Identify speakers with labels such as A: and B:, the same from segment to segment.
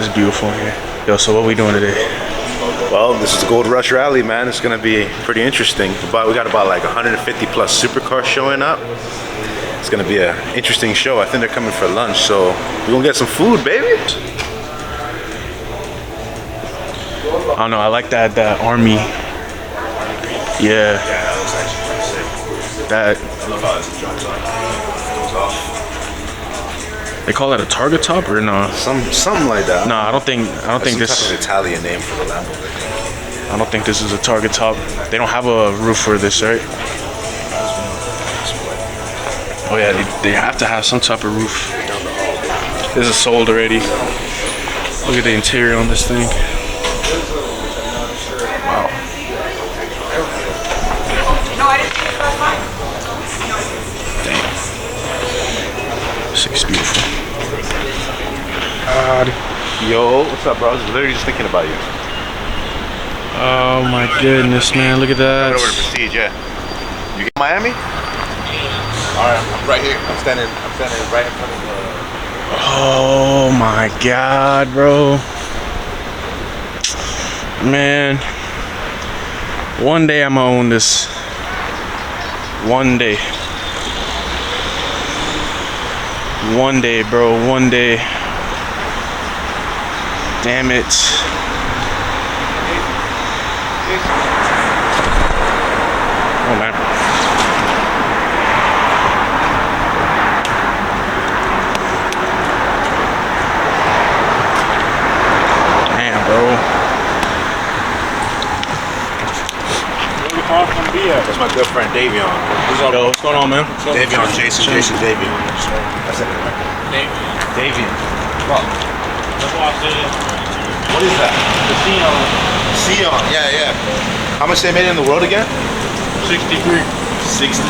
A: It's beautiful here. Yo, so what we doing today?
B: Well, this is the GoldRush rally, man. It's gonna be pretty interesting. But we got about like 150 plus supercars showing up. It's gonna be an interesting show. I think they're coming for lunch, so we're gonna get some food, baby.
A: I don't know. I like that army. Yeah.
B: That looks actually pretty sick.
A: That.
B: I love how it jumps on. Goes off.
A: They call that a target top or no?
B: Something like that.
A: No, I don't think this.
B: Some type of Italian name for the Lambo.
A: I don't think this is a target top. They don't have a roof for this, right? Oh yeah, they have to have some type of roof. This is sold already. Look at the interior on this thing. Wow. Damn. This thing's beautiful. God.
B: Yo, what's up, bro? I was literally just thinking about you.
A: Oh my goodness, man! Look at that.
B: Right over to Prestige, yeah. You get Miami? All right, I'm right here. I'm standing right in front of the.
A: Oh my God, bro. Man. One day I'm gonna own this. One day. One day, bro. One day. Damn it. Oh man. Damn, bro.
B: That's my good friend Davion.
A: Yo, what's going on, man?
B: Davion, Jason Davion. That's it. Davion. What is that?
C: The
B: Sion. Yeah. How much they made in the world again?
C: 63.
B: 60.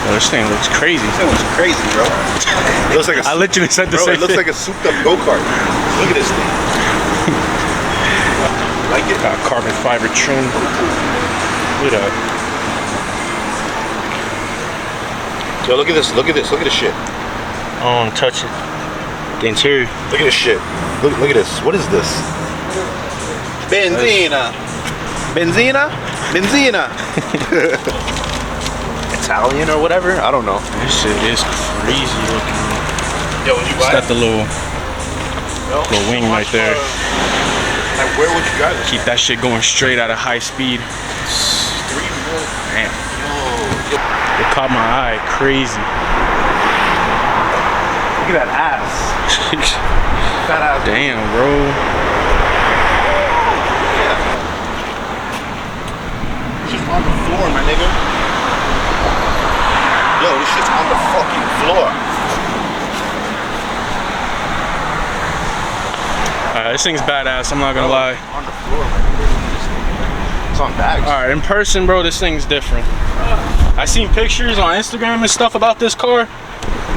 A: Yo, this thing looks crazy.
B: This thing looks crazy, bro. It looks like a,
A: I literally said the
B: bro,
A: same
B: it looks
A: thing.
B: like a souped up go-kart. Look at this thing. Like it?
A: Got carbon fiber trim. Look at that.
B: Yo, look at this. Look at this. Look at this shit.
A: I don't want to touch it. The interior.
B: Look at this shit. Look at this. What is this? Benzina. Benzina? Benzina. Italian or whatever? I don't know.
A: This shit is crazy looking.
B: Yo, would you
A: It's
B: buy
A: got
B: it?
A: the little wing right there.
B: Like, where would you guys?
A: Keep that shit going straight at a high speed. Damn. It caught my eye. Crazy.
B: Look at that ass. Fat ass.
A: Damn, bro.
B: It's just on the floor, my nigga. Yo, this shit's on the fucking floor.
A: Alright, this thing's badass. I'm not gonna lie.
B: On the floor, my nigga. It's on bags.
A: Alright, in person, bro, this thing's different. I seen pictures on Instagram and stuff about this car,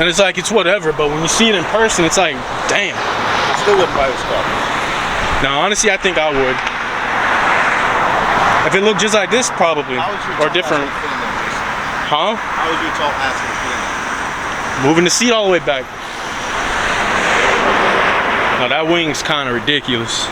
A: and it's like, it's whatever, but when you see it in person, it's like, damn.
B: I still wouldn't buy this car.
A: Now, honestly, I think I would. If it looked just like this, probably. Or different. Huh?
B: How was your tall ass feeling?
A: Moving the seat all the way back. Now, that wing's kind of ridiculous.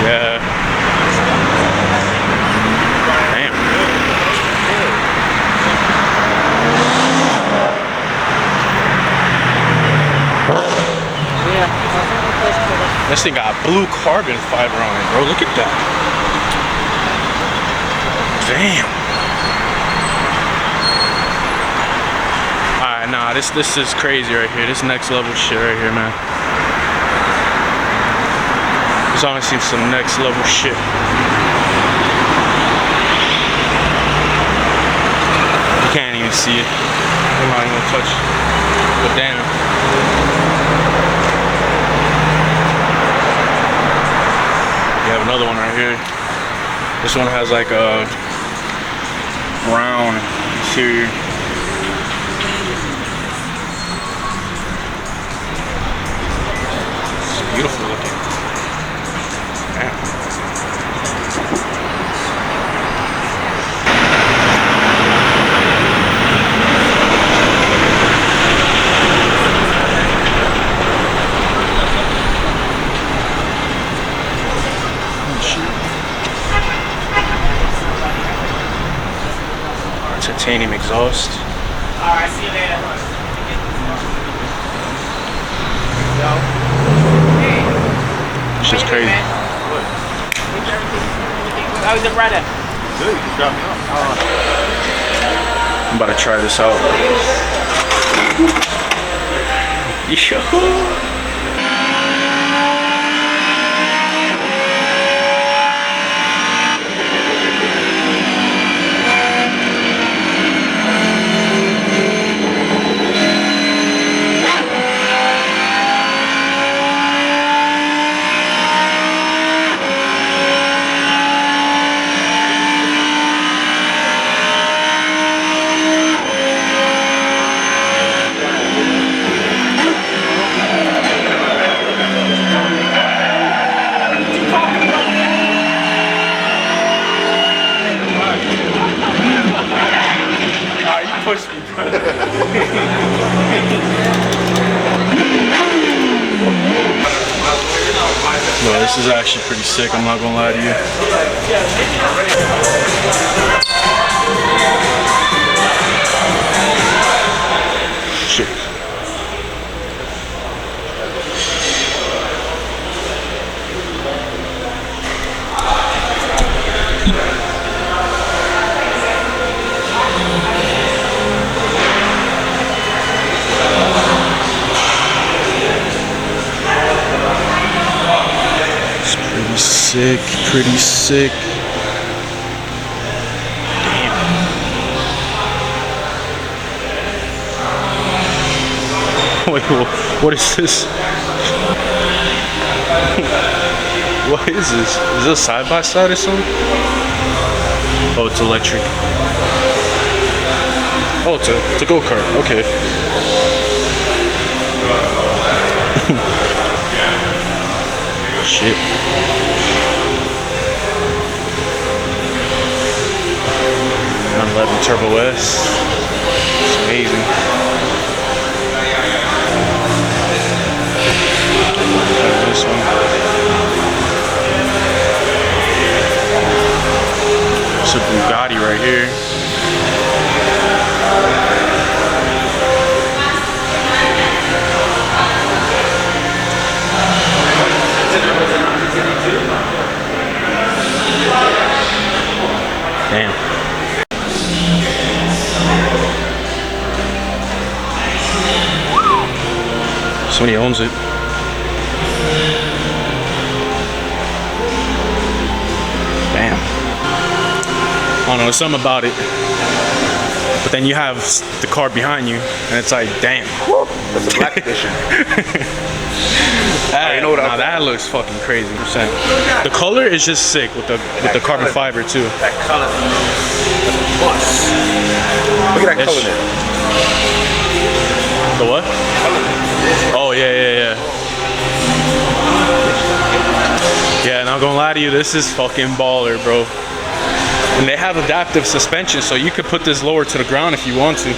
A: Yeah. Damn. This thing got blue carbon fiber on it, bro. Look at that. Damn. Alright, nah, this is crazy right here. This next level shit right here, man. It's honestly some next level shit. You can't even see it. I'm not even gonna touch it. But damn. You have another one right here. This one has like a brown interior. It's beautiful looking. Damn. Titanium exhaust.
C: Alright, see you later.
A: It's just crazy.
C: How was your brother?
B: Good, you dropped me off.
A: I'm about to try this out. Yo. Push me, bro. No, this is actually pretty sick, I'm not gonna lie to you. Shit. Sick, pretty sick. Damn. Wait, what is this? What is this? Is this side by side or something? Oh, it's electric. Oh, it's a go-kart. Okay. Shit. 911 Turbo S. It's amazing. This one. It's a Bugatti right here. Damn. Somebody owns it. Damn. I don't know, there's something about it. But then you have the car behind you, and it's like, damn.
B: That's a black edition.
A: That looks fucking crazy. The color is just sick with the carbon fiber too.
B: That color. Plus. Look at that color there.
A: The what? Oh yeah. Yeah, not gonna lie to you, this is fucking baller, bro. And they have adaptive suspension, so you could put this lower to the ground if you want to.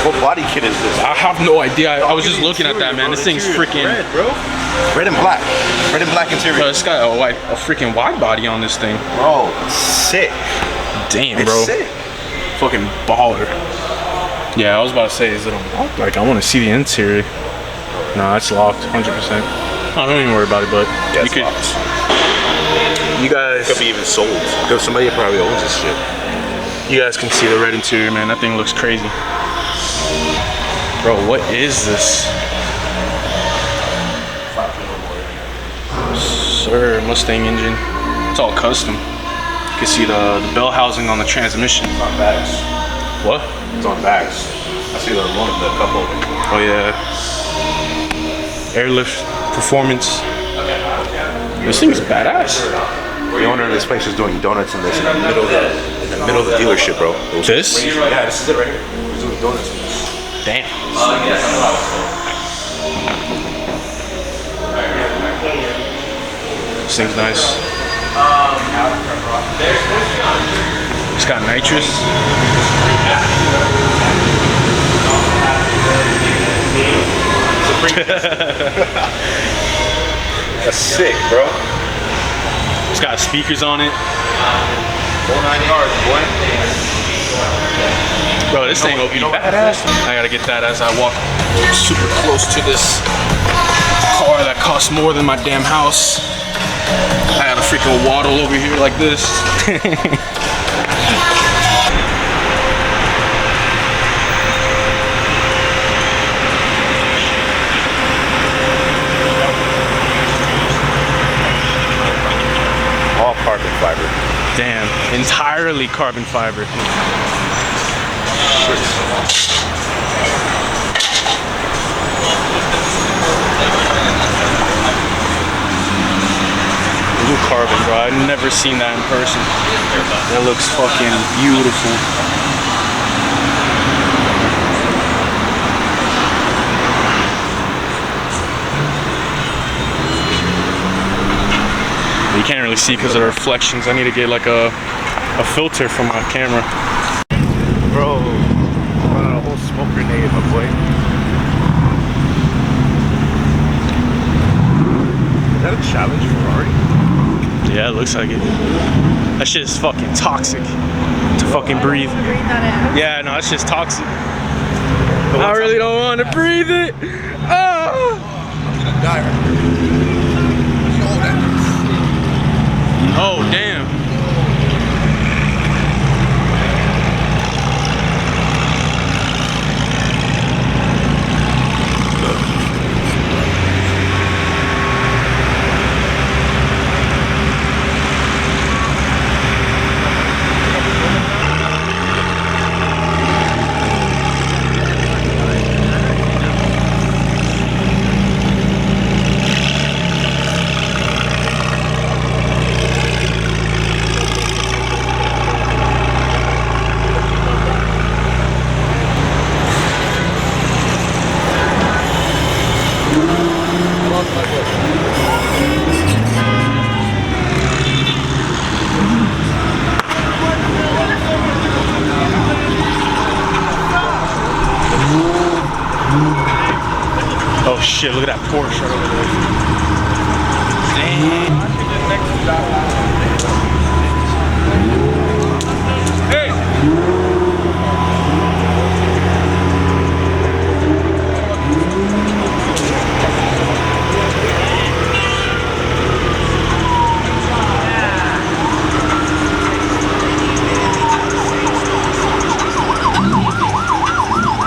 B: What body kit is this?
A: I have no idea. I was just looking at that, man. This thing's freaking
B: red, bro. Red and black. Red and black interior.
A: Bro, it's got a freaking wide body on this thing.
B: Bro, it's sick.
A: Damn,
B: it's
A: bro.
B: Sick.
A: Fucking baller. Yeah, I was about to say, is it unlocked? Like, I want to see the interior. No, it's locked, 100%. I don't even worry about it, but
B: yeah,
A: you could. Locked. You guys.
B: It could be even sold. Because somebody probably owns this shit.
A: You guys can see the red interior, man. That thing looks crazy. Bro, what is this? Sir, Mustang engine. It's all custom. You can see the bell housing on the transmission.
B: It's on bags.
A: What?
B: It's on bags. I see the one of the couple.
A: Oh yeah. Airlift performance. This thing is badass.
B: The owner of this place is doing donuts in this in the middle of the dealership, bro.
A: This?
B: Yeah, this is it right here. He's doing donuts in this.
A: Damn. This thing's nice. It's got nitrous.
B: That's sick, bro.
A: It's got speakers on it.
B: 49 yards, boy.
A: Bro, this thing will be badass. I gotta get that as I walk super close to this car that costs more than my damn house. I gotta freaking waddle over here like this.
B: All carbon fiber.
A: Damn, entirely carbon fiber. Blue carbon, bro. I've never seen that in person. That looks fucking beautiful. You can't really see because of the reflections. I need to get like a filter for my camera.
B: Bro, running a whole smoke grenade, my boy. Is that a challenge Ferrari?
A: Yeah, it looks like it. That shit is fucking toxic to fucking breathe. Yeah, no, that shit's toxic. I really don't want to breathe it. Oh!
B: I'm gonna die right here.
A: Oh, damn. Oh shit, look at that Porsche right over there. Damn. Hey!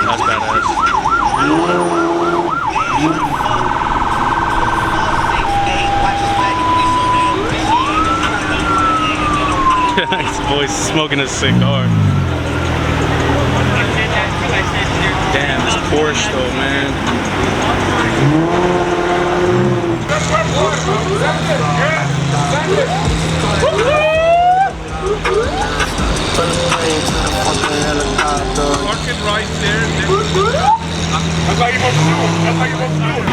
A: That's badass. This boy's smoking a cigar. Damn, this Porsche though, man.
D: Parking right there. That's how you're supposed to do it. That's how you're supposed to do it.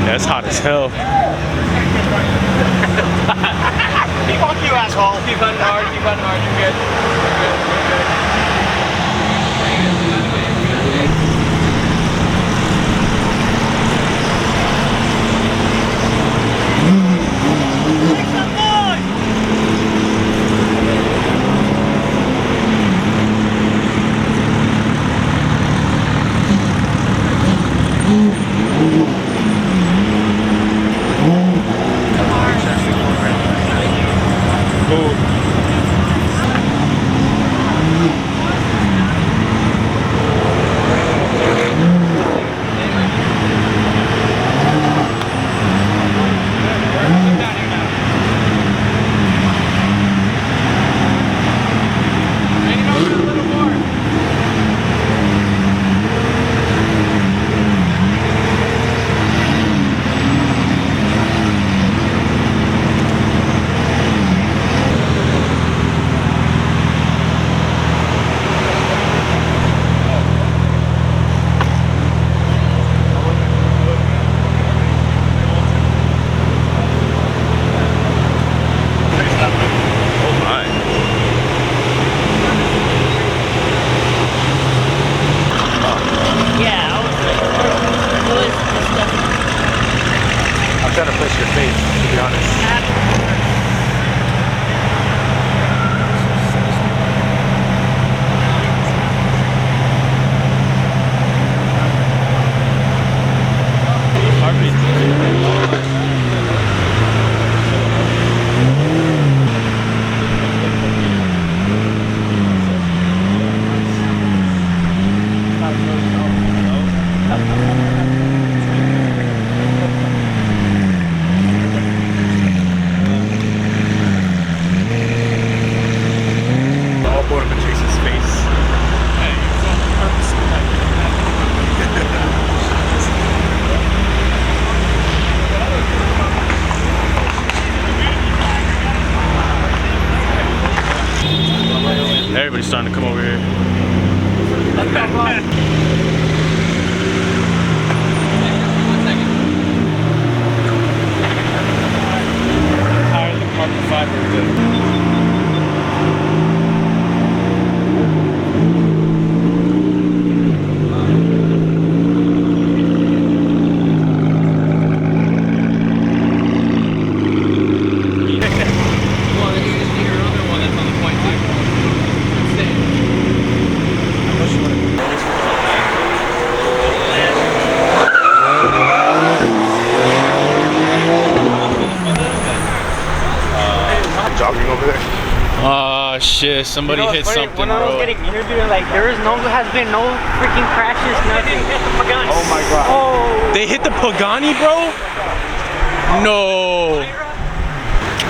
A: Yeah, it's hot as hell.
C: Fuck you, asshole. Keep hunting hard, you're good.
A: starting to come over here. Higher than carbon fiber.
B: Jogging over there.
A: Oh shit, somebody hit something,
C: when I was
A: bro.
C: getting interviewed, like has been no freaking crashes, nothing. Oh my god. Oh.
A: They hit the Pagani, bro? No.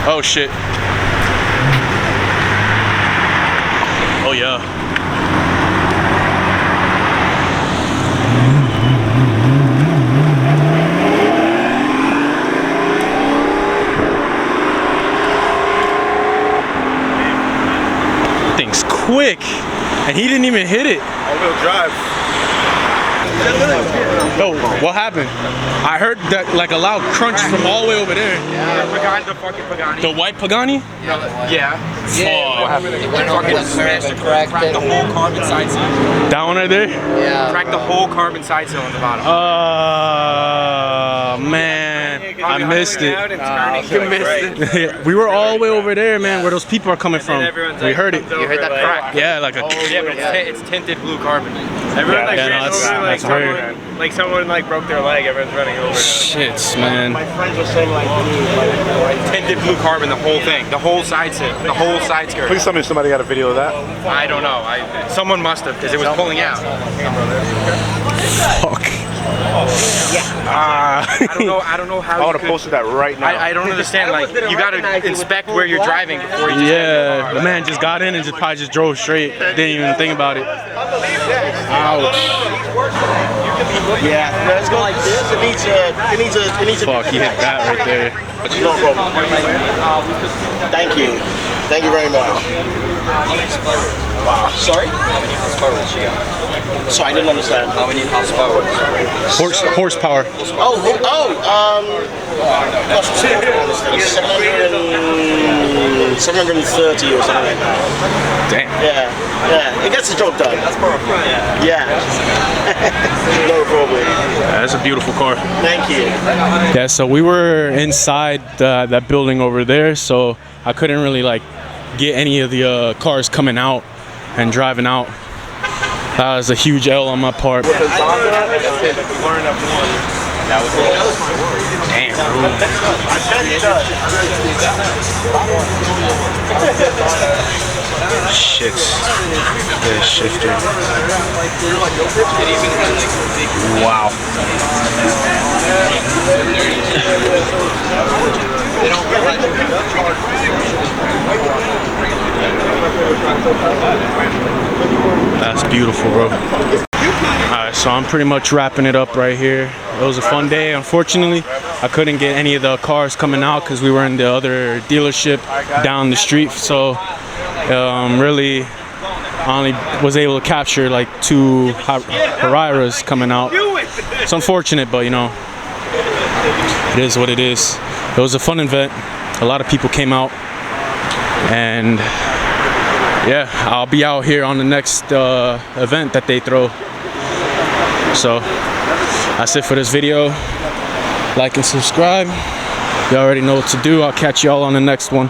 A: Oh shit. Oh yeah. Thing's quick, and he didn't even hit it.
B: All-wheel drive.
A: Yo, what happened? I heard that like a loud crunch from all the way over there.
D: The fucking Pagani.
A: The white Pagani?
D: Yeah.
A: What happened?
D: It went fucking smashed the cracked the whole carbon side seal.
A: That one right there?
D: Yeah. Cracked the whole carbon side seal on the bottom.
A: Man, I missed it.
D: You missed it.
A: We were all the way over there, man, where those people are coming from. We heard it.
D: You heard that crack?
A: Yeah, like a.
D: Yeah, but it's tinted blue carbon.
C: Everyone like
A: Yeah,
C: ran
A: no, that's-
C: over like
A: that's weird.
C: someone, like someone like broke their leg. Everyone's running over.
A: Shit, man.
C: My friends were saying like
D: Tinted blue carbon, the whole thing, the whole side seal, the whole side skirt.
B: Please tell me somebody got a video of that.
D: I don't know. Someone must have, because it was pulling out.
A: Fuck.
D: I don't know how.
B: I would have posted that right now.
D: I don't understand. Like, you gotta inspect where you're driving before you.
A: Yeah, the man just got in and just probably just drove straight. Didn't even think about it. Ouch.
E: Yeah, let's go like this. It needs a.
A: Fuck, he hit that right there.
E: No problem. Thank you. Thank you very much. Wow. Sorry? So I didn't understand. How many horsepower?
A: Horsepower.
E: 730 or something like that.
A: Damn.
E: Yeah, it gets the job done. That's perfect. Yeah. No problem.
A: That's a beautiful car.
E: Thank you.
A: Yeah, so we were inside that building over there, so I couldn't really like get any of the cars coming out and driving out. That was a huge L on my part. Damn. Shit. The shifter. Wow. That's beautiful, bro. Alright, so I'm pretty much wrapping it up right here. It was a fun day. Unfortunately, I couldn't get any of the cars coming out because we were in the other dealership down the street. So really, I only was able to capture like 2 Hariras coming out. It's unfortunate, but you know, it is what it is. It was a fun event. A lot of people came out, and yeah, I'll be out here on the next event that they throw. So that's it for this video. Like and subscribe. You already know what to do. I'll catch y'all on the next one.